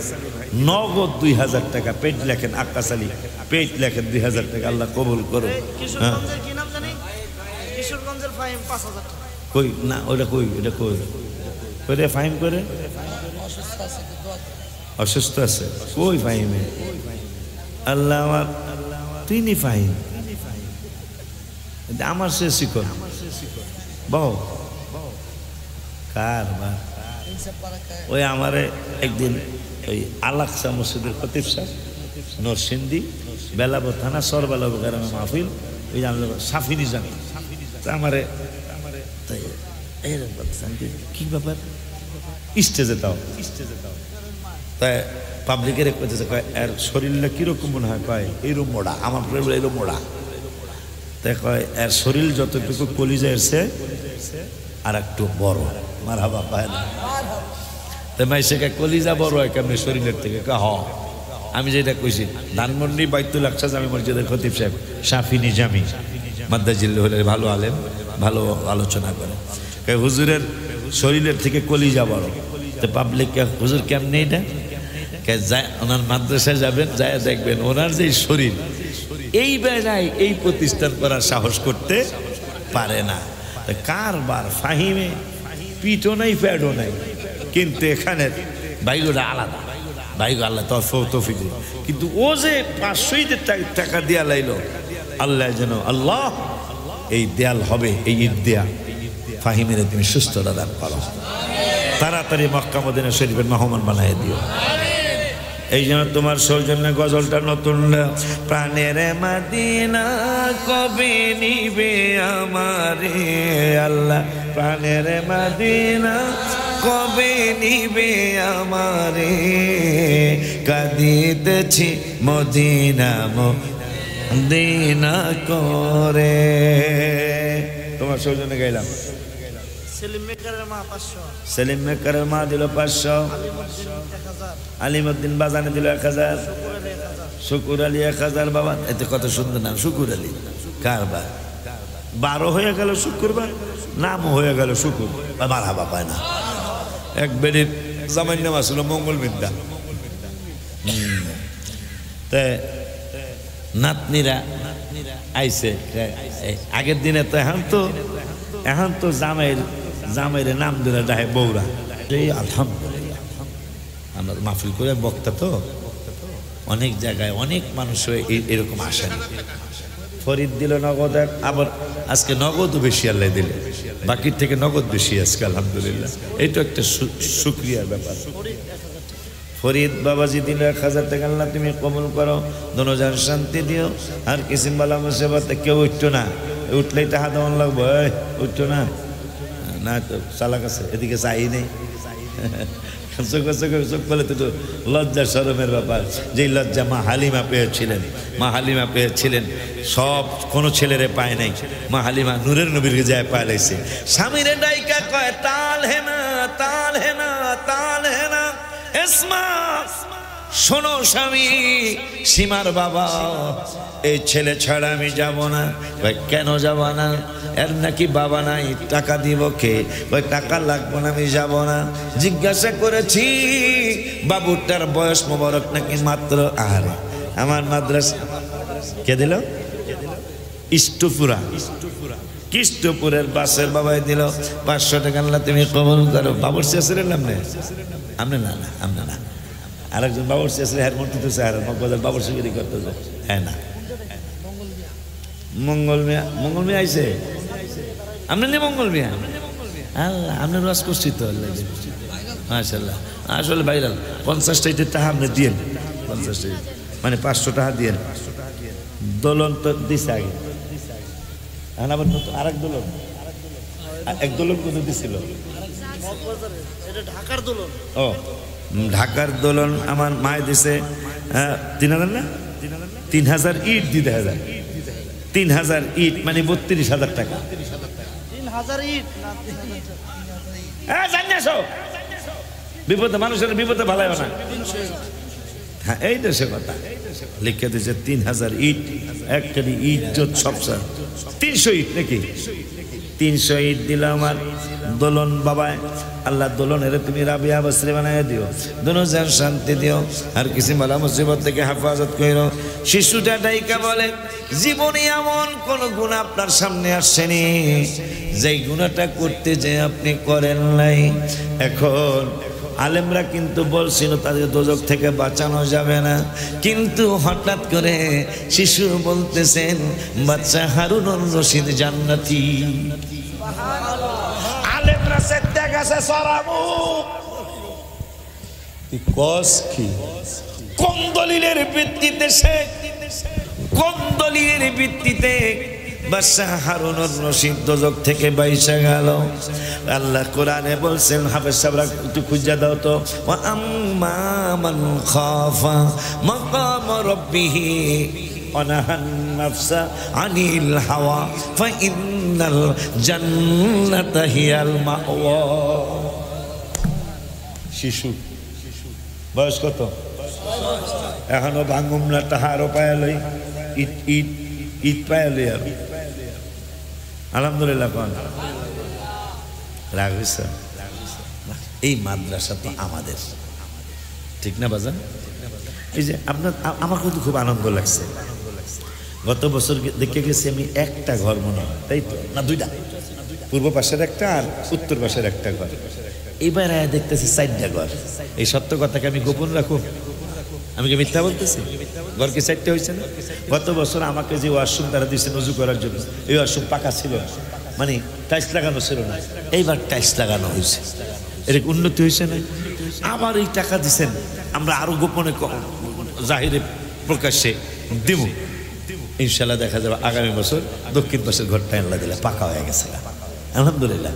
নগদ 2000 টাকা পেট লেখেন আক্কাস আলী পেট লেখেন 2000 টাকা আল্লাহ কবুল করো কই না ওটা কই এটা কই করে ফাইম করে অসুস্থ আছে কই ফাইমে আল্লাহ আমার তিনি ফাইম আমার সে শিকন বউ কার বা ওই আমারে একদিন ওই আলাকসা মসজিদের খতিব সাহেব নরসিংদী বেলাব থানা সরবেলাব গ্রামে মাহফিল ওই সাফিনি জানি আমারে কি ব্যাপার স্টেজে দাও তাই পাবলিকের এর শরীরটা কিরকম মনে হয় কয় এইরকম মোড়া আমার এইরকম মোড়া তাই কয় এর শরীর যতটুকু কলিজা এসছে আর একটু বড় মারহাবা পায় না তাই মাইসেকে কলিজা বড় হয় কেমনি শরীরের থেকে হ আমি যেটা কইছি ধানমন্ডি বাইতুল আকসা জামি মসজিদের খতিব সাহেব শাফি নিজামি মাদ্দাজিল্লাহ হলে ভালো আলেম ভালো আলোচনা করে হুজুরের শরীরের থেকে কলিজা বড় তো পাবলিককে হুজুর কেমনি এটা যায় ওনার মাদ্রাসায় যাবেন যায় দেখবেন ওনার যে শরীর এই বেলায় এই প্রতিষ্ঠান করার সাহস করতে পারে না কারবার ফাহিমে পিঠও নাই প্যাডও নাই কিন্তু এখানে বাইগুলো আলাদা বাইগো আল্লাহ তৌফিক কিন্তু ও যে 500 টাকা দিয়া লাইলো আল্লাহ যেন আল্লাহ এই দেয়াল হবে এই ঈদ দেয়া ফাহিমের তুমি সুস্থতা দান করো তাড়াতাড়ি মক্কা মদিনা শরীফের মেহমান বানায় দিও এই জন্য তোমার সৌজন্যে গজলটা নতুন প্রাণের মদিনা কবে নিবে আমারে আল্লাহ প্রাণের মদিনা কবে নিবে আমারে কাঁদিতেছি মদিনা মদিনা করে তোমার সৌজন্যে গাইলাম সেলিম মেকারের মা দিল 500 আলিমউদ্দিন বাজানে দিল 1000 শুকুর আলী 1000 বাবা এতে কত সুন্দর নাম শুকুর আলী কারবার 12 হয়ে গেল শুক্রবার নাম হয়ে গেল শুকুর মারহাবা পায় না এক বেডির জামাই নাম আসলো মঙ্গল বিদ্যা তে নাতনিরা আইছে আগের দিনে তো এখন তো জামাইয়ের নাম দিলে ডাহে বৌরা এই আলহামদুলিল্লাহ আমরা মাহফিল করে বক্তা তো অনেক জায়গায় অনেক মানুষ এরকম আসেন ফরিদ দিল নগদ আবার আজকে নগদও বেশি আল্লাহ দিলে বাকির থেকে নগদ বেশি আজকে আলহামদুলিল্লাহ এইটা একটা শুকরিয়ার ব্যাপার ফরিদ বাবাজি দিল 1000 টাকা আল্লাহ তুমি কবুল করো দনজান শান্তি দিও আর কিসিম বালা মুসিবতে কেউ উঠতো না উঠলেই টাকা দেওয়ান লাগবো, উঠছো না, না তো চালাক আছে, এদিকে চাই নেই। চোখে চোখে চোখ বলে তো লজ্জা শরমের ব্যাপার। যেই লজ্জা মা হালিমা পেয়েছিলেন, মা হালিমা পেয়েছিলেন, সব কোনো ছেলেরে পায় নাই। মা হালিমা নূরের নবীরকে যায় পালাইছে। স্বামীরে ডাইকা কয় তাল হেনা তাল হেনা তাল হেনা, এসমা শোনো স্বামী, সীমার বাবা এই ছেলে ছাড়া আমি যাব না। ভাই কেন যাব না? এর নাকি বাবা নাই, টাকা দিব কে? ওই টাকা লাগবে না, আমি যাব না। জিজ্ঞাসা করেছি বাবুটার বয়স মোবারক নাকি মাত্র, আর আমার মাদ্রাসা কে দিল? ইষ্টপুরা, কৃষ্টপুরের বাসের বাবাই দিল 500 টাকা। আল্লাহ তুমি কবুল করো। বাবুর শেষের নাম নেই আপনি? না না আপনি না, আরেকজন বাবুর শেষে হ্যার মন্ত্রী তো স্যার বাবুর সিগিরি করতেছে। হ্যাঁ না মঙ্গল মিয়া, মঙ্গল মিয়া আইসে, আপনি নেই মঙ্গল মিয়া? আল্লাহ আপনার রস করছি তো, আল্লাহ মাশাআল্লাহ। আসলে ভাইরাল 50 টাকা টাকা আপনি দিয়েন, 50 টাকা মানে 500 টাকা দিয়েন। দোলন তো দিছে আগে, এখন আবার নতুন আরেক দোলন, এক দোলন কত দিছিল? ও ঢাকার দোলন আমার মায় দিছে 3000 না, 3000 ইট দিতে হাজার, 3000 ইট মানে 32,000 টাকা। 3000 ইট বিপদে মানুষের বিপদে ভালো না। হ্যাঁ এই দেশে কথা লিখে দিয়েছে 3000 ইট, একটারি ইজ্জত সবসা 300 ইট নাকি? 300 ইট দিল আমার দোলন বাবায়। আল্লাহ দোলনের তুমি রাবিয়া বসরে বানায় দিও, দোনো যেন শান্তি দিও, আর কিছু মালা মুসিবত থেকে হেফাজত করো। শিশুটা ডাইকা বলে জীবনে এমন কোন গুনাহ আপনার সামনে আসেনি যেই গুনাহটা করতে যে আপনি করেন নাই। এখন আলেমরা কিন্তু বলছিল তাদের দোজখ থেকে বাঁচানো যাবে না, কিন্তু হঠাৎ করে শিশু বলতেছেন বাচ্চা হারুনুর রশিদ জান্নাতি। আলেমরা সেটা গেছে সরাবো কস কি কোন দলিলের ভিত্তিতে, সে কোন দলিলের ভিত্তিতে বাদশা হারুনুর রশিদ দোজখ থেকে বাইসা গেল? আল্লাহ কোরআনে বলছেন, হাফেজ সাহেবরা একটু খুঁজে দাও তো, ওয়া আম্মা মান খাফা মাকাম রাব্বিহি ওয়া নাহান নাফসা আনিল হাওয়া ফাইন্নাল জান্নাতা হিয়াল মাওয়া। শিশু বয়স কত? এখনো ভাঙুম না, তাহারও পায়া লই, ইট ইট ইট পায়া লই। আমি আলহামদুলিল্লাহ কোন রাগিস। এই মাদ্রাসা তো আমাদের, ঠিক না বাজান? এই যে আপনার আমার কিন্তু খুব আনন্দ লাগছে। গত বছর দেখে গেছি আমি একটা ঘর মনে হয়, তাই তো না? 2টা, পূর্ব পাশের একটা আর উত্তর পাশের একটা ঘর। এবার দেখতেছি 4টা ঘর। এই সত্য কথাকে আমি গোপন রাখুন? আমি কি মিথ্যা বলতেছি? ঘর কি 4টে হয়েছে না? গত বছর আমাকে যে ওয়াশরুম তারা দিচ্ছে নজু করার জন্য, এই ওয়াশরুম পাকা ছিল, মানে টাইলস লাগানো ছিল না। এইবার টাইলস লাগানো হয়েছে, এর উন্নতি হয়েছে না? আবার এই টাকা দিচ্ছেন, আমরা আরো গোপনে জাহিরে প্রকাশ্যে দিব। ইনশাল্লাহ দেখা যাবে আগামী বছর দক্ষিণ পাশের ঘরটা আল্লাহ দিলে পাকা হয়ে গেছে আলহামদুলিল্লাহ।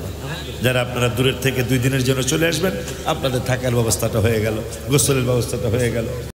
যারা আপনারা দূরের থেকে 2 দিনের জন্য চলে আসবেন, আপনাদের থাকার ব্যবস্থাটা হয়ে গেল, গোসলের ব্যবস্থাটা হয়ে গেল।